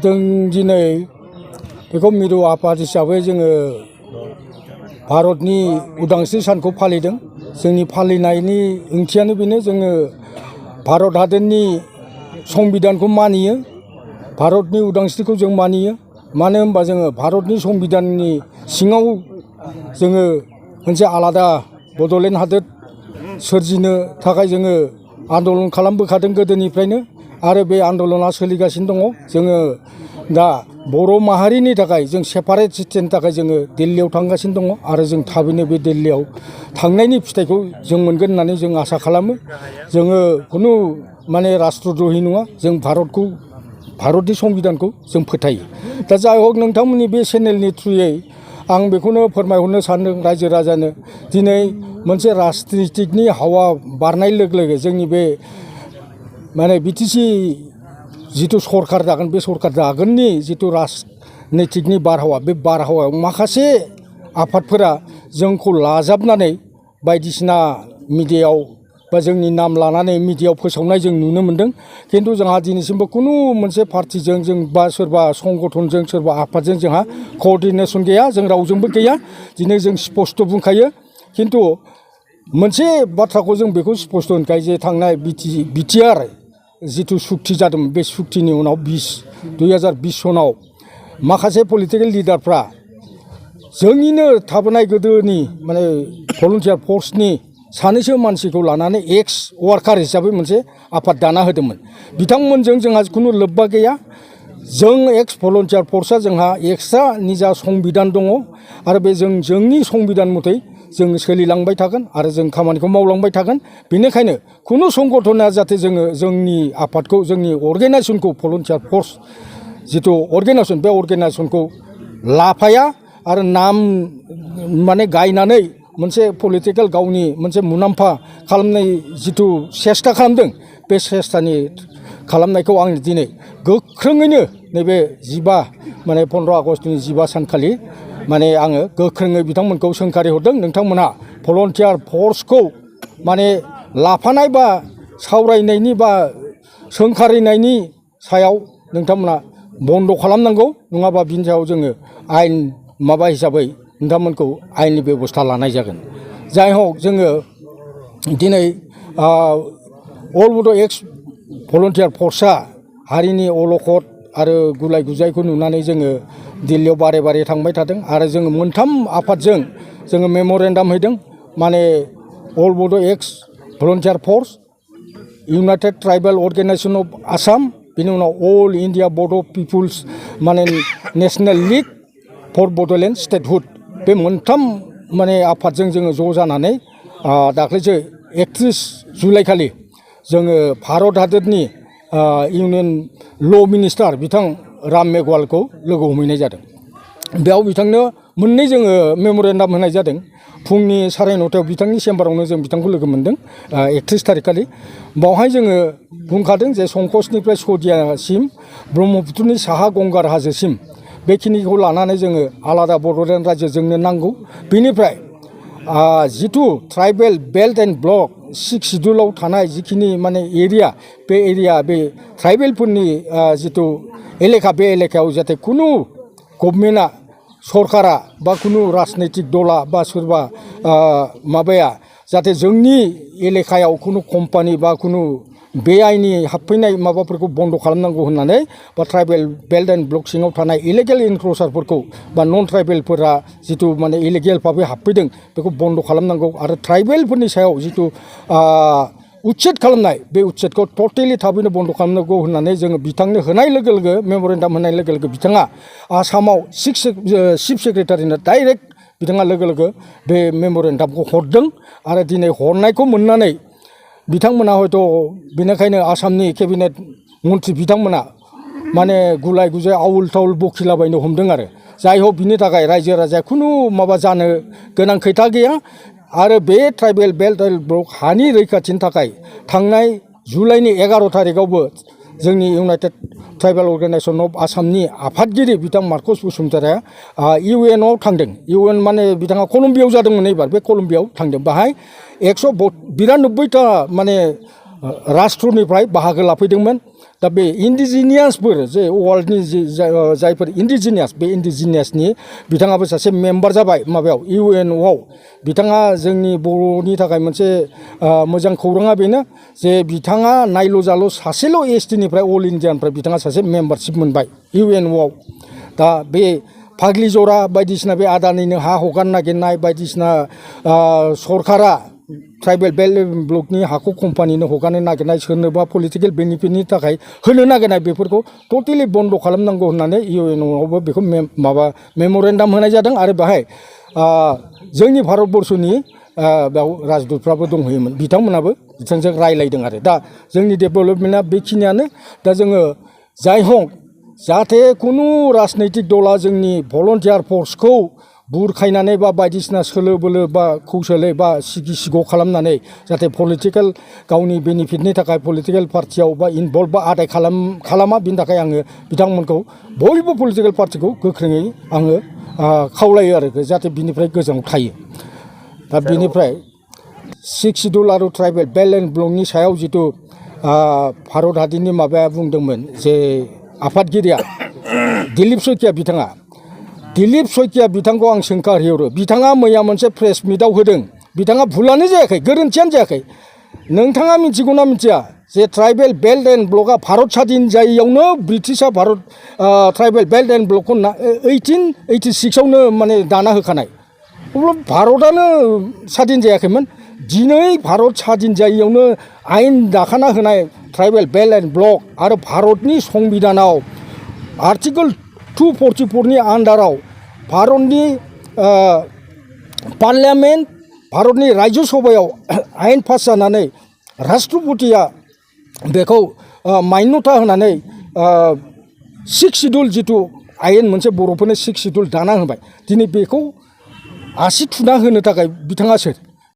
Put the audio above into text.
जों दिनै बेखौ मिरु आफाद हिसाबै जोङो भारतनि उदांस्रि सानखौ फालिदों। जोंनि फालिनायनि ओंथियानो बेनो, जोङो भारत हादरनि संबिधानखौ मानियो, भारतनि उदांस्रिखौ जों मानियो। मानो होनबा जोङो भारतनि संबिधाननि सिङाव जोङो मोनसे आलादा बड'लेण्ड हादोर सोरजिनो थाखाय जोङो आन्दलन खालामबोखादों गोदोनिफ्रायनो, आरो बे आन्दलना सोलिगासिनो दङ। जोङो दा बर' माहारिनि थाखाय जों सेपारेट स्टेटनि थाखाय जोङो दिल्लीयाव थांगासिनो दङ, आरो जों थाबैनो बे दिल्लीयाव थांनायनि फिथाइखौ जों मोनगोन होननानै जों आसा खालामो। जोङो खुनु राष्ट्रद्रहि नङा, जों भारतनि संबिधानखौ जों फोथायो। दा जाय हक, नोंथांमोननि बे चेनेलनि थ्रुयै आं बेखौनो फोरमायहरनो सानदों रायजो राजानो, दिनै मोनसे राजनितिकनि हावा बारनाय लोगो लोगो जोंनि बे बिटिसि जिथु सरकार दागोन, बे सरकार दागोननि जिथु राजनितिकनि बारहावा, बे बारहावायाव माखासे आफादफोरा जोंखौ लाजाबनानै बायदिसिना मिडियायाव बा जोंनि नाम लानानै मिडियायाव फोसावनाय जों नुनो मोन्दों। खिन्थु जोंहा दिनैसिमबो खुनु मोनसे पार्टिजों जों बा सोरबा संगठनजों सोरबा आफादजों जोंहा कअर्डिनेसन गैया, जों रावजोंबो गैया। दिनै जों स्पष्ट बुंखायो। खिन्थु मोनसे बाथ्राखौ जों बेखौ स्पष्ट होनखायो जे थांनाय बिटिआर जिथु सुक्ति जादोंमोन, बे सुक्तिनि उनाव 2020 सनाव माखासे पलिटिकेल लिडारफ्रा जोंनिनो थाबोनाय गोदोनि भलुन्टियार फर्सनि सानैसो मानसिखौ लानानै एक्स वार्कार हिसाबै मोनसे आफाद दाना होदोंमोन। बिथांमोनजों जोंहा खुनु लोब्बा गैया। जों एक्स भलुन्टियार फर्सआ जोंहा एक्सट्रा निजा संबिधान दङ, आरो बे जोंनि संबिधान मथै जों सोलिलांबाय थागोन आरो जों खामानिखौ मावलांबाय थागोन। बेनिखायनो खुनु संगठना जाहाथे जोंनि आफादखौ, जोंनि अर्गेनाइजेसनखौ, भलुन्टियार फर्स जिथु अर्गेनाइजेसन, बे अर्गेनाइजेसनखौ लाफाया आरो नाम गायनानै मोनसे पलिटिकेल गावनि मोनसे मुलाम्फा खालामनाय जिथु सेस्था खालामदों, बे सेस्थानि खालामनायखौ आं दिनै गोख्रोङैनो नैबे 15 आगष्टनि 15 सानखालि आङो गोख्रोङै बिथांमोनखौ सोंखारि हरदों। नोंथांमोनहा भलुन्टियार फर्सखौ लाफानाय बा सावरायनायनि बा सोंखारिनायनि सायाव नोंथांमोना बन्द' खालामनांगौ, नङाबा बिनि सायाव जोङो आयेन हिसाबै नोंथांमोनखौ आयेननि बेबस्था लानाय जागोन। जाय हक, जोङो दिनै अल बड' एक्स भलुन्टियार फर्सआ हारिनि अलखद आरो गुलाय गुजायखौ नुनानै जोङो दिल्लीयाव बारे बारे थांबाय थादों, आरो जोङो मोनथाम आफादजों जोङो मेम'रेन्डाम हैदों। All Bodo' Ex Volunteers Force, United Tribal Organisation of Assam, बिनि उनाव All India Bodo' Peoples National League for Bodoland statehood, बे मोनथाम आफादजों जोङो ज' जानानै दाख्लैसो 31 जुलाइ खालि जोङो भारत हादरनि इउनियन ल' मिनिस्टार बिथां राम मेघवालखौ लोगो हमहैनाय जादों। बेयाव बिथांनो मोननै जोङो मेम'रेन्डाम होनाय जादों। फुंनि 9:30 बिथांनि चेम्बारावनो जों बिथांखौ लोगो मोन्दों 31 थारिख खालि। बावहाय जोङो बुंखादों जे संकसनिफ्राय सदियासिम, ब्रह्मपुत्रनि साहा गंगार हाजोसिम बेखिनिखौ लानानै जोङो आलादा बड'लेण्ड रायजो जोंनो नांगौ। बेनिफ्राय जिथु ट्राइबेल बेल्ट एन्ड ब्लक 6 सिडुलाव थानाय जिखिनि एरिया, बे एरिया, बे ट्राइबेलफोरनि जिथु एलेखा, बे एलेखायाव जाहाथे खुनु गभर्नमेन्टआ, सरकारा बा खुनु राजनैतिक दला बा सोरबा जाहाथे जोंनि एलेखायाव खुनु कम्पानि बा खुनु बेआइनि हाबफैनाय माबाफोरखौ बन्द' खालामनांगौ होननानै, बा ट्राइबेल बेल्ट एन्ड ब्लक सिङाव थानाय इलिगेल इनक्रचारफोरखौ बा नन ट्राइबेलफोरा जिथु इलिगेल भाबै हाबफैदों बेखौ बन्द' खालामनांगौ, आरो ट्राइबेलफोरनि सायाव जिथु उच्चेद खालामनाय, बे उच्चेदखौ टटेलि थाबैनो बन्द' खालामनांगौ होननानै जोङो बिथांनो होनाय लोगो लोगो, मेम'रेन्डाम होनाय लोगो लोगो, बिथाङा आसामाव चिफ सेक्रेटारिनो डाइरेक्ट बिथाङा लोगो लोगो बे मेम'रेन्डामखौ हरदों। आरो दिनै हरनायखौ मोननानै बिथांमोना हयथ' बेनिखायनो आसामनि केबिनेट मन्थ्रि बिथांमोना गुलाय गुजाय आउल थाउल बखिलाबायनो हमदों। आरो जाय हक, बिनि थाखाय रायजो राजाया खुनु जानो गोनां खोथा गैया। आरो बे ट्राइबेल बेल्ट एन्ड ब्लक हानि रैखाथिनि थाखाय थांनाय जुलाइनि 11 थारिखआवबो जोंनि इउनाइटेड ट्राइबेल अर्गेनाइजेसन अफ आसामनि आफादगिरि बिथां मार्कस बसुमतारिया इउएनआव थांदों। इउएन बिथाङा कलम्बियाव जादोंमोन, एबार बे कलम्बियाव थांदों। बाहाय 192टा राष्ट्रनिफ्राय बाहागो लाफैदोंमोन। दा बे इन्डिजिनियासफोर जे वर्ल्डनि जायफोर इन्डिजिनियास बे इन्डिजिनियासनि बिथाङाबो सासे मेम्बार जाबाय माबायाव UNOआव बिथाङा जोंनि बर'नि थाखाय मोनसे मोजां खौराङा बेनो जे बिथाङा नायल' जाल' सासेल' STनिफ्राय अल इन्डियानिफ्राय बिथाङा सासे मेम्बारशिप मोनबाय UNOआव दा बे फाग्लि जरा बायदिसिना बे आदानिनो हा हगार नागिरनाय बायदिसिना सरकारा ट्राइबेल बेल्ट एन्ड ब्लकनि हाखौ कम्पानिनो हगारनो नागिरनाय सोरनोबा पलिटिकेल बेनिफिटनि थाखाय होनो नागिरनाय बेफोरखौ टटेलि बन्द' खालामनांगौ होननानै UNOआवबो बेखौ माबा मेम'रेन्डाम होनाय जादों आरो बेहाय जोंनि भारतबर्षनि बेयाव राजदुतफ्राबो दंहैयोमोन बिथांमोनाबो बिथांजों रायलायदों आरो दा जोंनि डेभेलपमेन्टआ बेखिनियानो दा जोङो जाय हक जाहाथे खुनु राजनैतिक दला जोंनि भलन्टियार फर्सखौ बुरखायनानै बा बायदिसिना सोलो बोलो बा कौशलै बा सिगि सिग' खालामनानै जाहाथे पलिटिकेल गावनि बेनिफिटनि थाखाय पलिटिकेल पार्टियाव बा इनभल्भ बा आदाय खालामा बिनि थाखाय आङो बिथांमोनखौ बयबो पलिटिकेल पार्टिखौ गोख्रोङै आङो खावलायो आरो जाहाथे बिनिफ्राय गोजानाव थायो दा बिनिफ्राय 6 सिडुल आरो ट्राइबेल बेल्ट एन्ड ब्लकनि सायाव जिथु भारत हादरनि माबाया बुंदोंमोन जे आफादगिरिया दिलीप शइकिया बिथाङा दिलीप शइकिया बिथांखौ आं सोंखारहरो बिथाङा मैया मोनसे प्रेस मिटआव होदों बिथाङा भुलानो जायाखै गोरोन्थियानो जायाखै नोंथाङा मिथिगौना मिथिया जे ट्राइबेल बेल्ट एन्ड ब्लकआ भारत स्वाधीन जायैयावनो ब्रिटिशआ भारत ट्राइबेल बेल्ट एन्ड ब्लकखौ 1886आवनो माने दाना होखानाय अब्ला भारतआनो स्वाधीन जायाखैमोन दिनै भारत स्वाधीन जायैयावनो आयेन दाखाना होनाय ट्राइबेल बेल्ट एन्ड ब्लक आरो भारतनि संबिधानाव आर्टिकोल 244 नि आन्डाराव भारतनि पार्लियामेन्ट भारतनि राज्य सभायाव आयेन पास जानानै राष्ट्रपतिया बेखौ मान्यता होनानै 6 सिडुल जिथु आयेन मोनसे बर'फोरनो 6 सिडुल दाना होबाय दिनै बेखौ आसि थुना होनो थाखाय बिथाङा सोर